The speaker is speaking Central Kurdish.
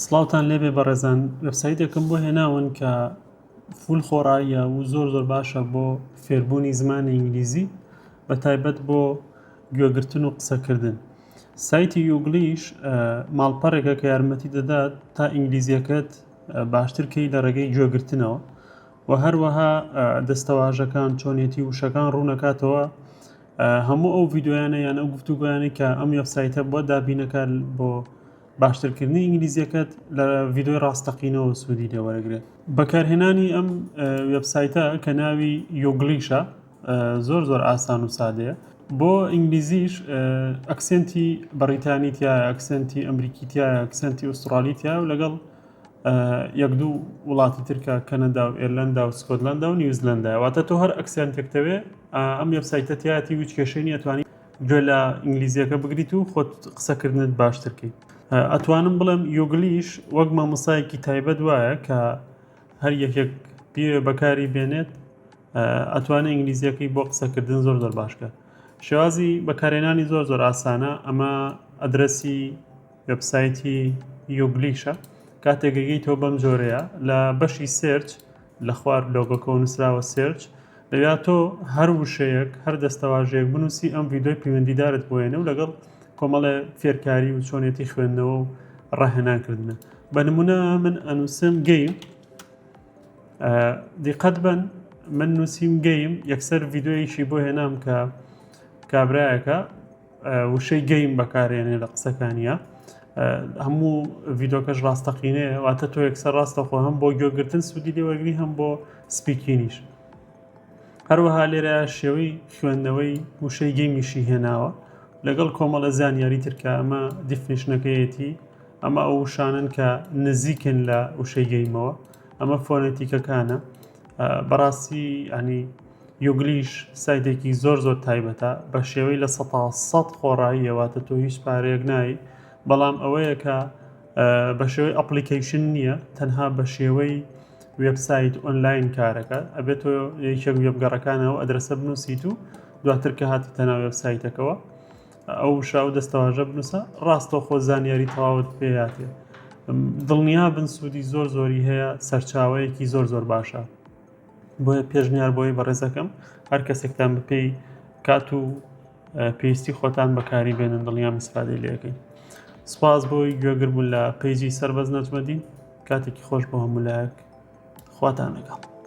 سڵاوتان لێبێ بەڕێزان، وێبسایتێکم بۆ هێناون کە فول خۆڕاییە و زۆر باشە بۆ فێربوونی زمانی ئینگلیزی، بە تایبەت بۆ گوێگرتن و قسەکردن. سایتی یوگلیش ماڵپەڕێکە کە یارمەتی دەدات تا ئینگلیزیەکەت باشترکەی لە ڕێگەی گوێگرتنەوە و هەروەها دەستەواژەکان چۆنیەتی وشەکان ڕوونەکاتەوە هەموو ئەو ڤیددیویانە یان ئەو گفتوگویانەی کە ئەم وێبسایتە بۆ دابینەکان بۆ باشترکردنی ئینگلیزیەکەت لە ڤیددیۆی ڕاستەقینەوە سوودی لێوەرەگرێت. بەکارهێنانی ئەم وێبسایتە کە ناوی یۆگلیشە زۆر ئاسان و سادەیە. بۆ ئینگلیزیش ئەکسنتی بەریتانی تایە، ئەکسنتی ئەمریکی تایە، ئەکسنتی ئوسترالی تایە و لەگەڵ یەک دوو وڵاتی ترکە کەنەدا و ئێرلەندا و سکۆتلەندا و نیوزیلەندایە. واتە تۆ هەر ئەکسنتێکتەوێ ئەم وێبسایتە تایەتی هیچ کێشەی ئەتوانی گوێ لە ئینگلیزیەکە بگریت و خۆت قسەکردنت باشترکەیت. ئەتوانم بڵێم یۆگلیش وەک مامۆسایەکی تایبەت وایە کە هەر یەکێک پێ بەکاری بێنێت ئەتوانێت ئینگلیزیەکەی بۆ قسەکردن زۆر باشکە. شێوازی بەکارهێنانی زۆر ئاسانە. ئەمە ئەدرەسی وێبسایتی یۆگلیشە. کاتێکگەی تۆ بەم جۆرەیە لە بەشی سێرچ لە خوار بلۆگەکە و نووسراوە سێرچ لەویا تۆ هەر وشەیەک هەر دەستەواژەیەک بنووسی ئەم ڤیددیۆی پەیوەندیدارت بۆێنە و لەگەڵ کۆمەڵێ فێرکاری و چۆنیەتی خوێندنەوە و ڕاهێنانکردنە. بە نمونە من ئەنووسم گەیم، دیقەت بن من نووسیم گەیم، یەکسەر ڤیددیۆیەکی بۆ هێنام کە کابرایەکە وشەی گەیم بەکارێنێ لە قسەکانیە. هەموو ڤیددیۆکەش ڕاستەقینەیە، واتە تۆ یەکسەر ڕاستەخۆ هەم بۆ گوێگرتن سوودی لێوەرگری هەم بۆ سپیکینیش. هەروەها لێرە شێوەی خوێندنەوەی وشەی گەیمیشی هێناوە لەگەڵ کۆمەڵە زانیاری ترکە. ئەمە دیفنیشنەکەیەتی، ئەمە ئەو وشانن کە نزیکن لە وشەی گەیمەوە، ئەمە فۆنێتیکەکانە. بەڕاستی ئەنی یۆگلیش سایتێکی زۆر تایبەتە بە شێوەی لە 100% خۆڕاییە، واتە تۆ هیچ پارەیەک نایی، بەڵام ئەوەیە کە بە شێوەی ئەپلیکیشن نییە، تەنها بە شێوەی وێبسایت ئۆنلاین کارەکە. ئەبێت تۆ یەکێک وێبگەڕەکانەوە ئەدرەسە بنووسیت و دواتر کە هاتیتە ناو وێبسایتەکەەوە ئەو وشە و دەستەواژە بنووسە، ڕاستەوخۆ زانیاری تەواوت پێیاتێ. دڵنیا بن سوودی زۆری هەیە، سەرچاوەیەکی زۆر باشە. بۆیە پێشنیار بۆی بەڕێزەکەم هەر کەسێکتان بپێی کات و پێویستی خۆتان بەکاری بێنن دڵنیا میسپادەی لێەکەین. سوپاس بۆی گوێگربوون لە پەیجی سەربەز نەجمەدین. کاتێکی خۆش بۆ هەموو لایەک، خواتان لەگەڵ.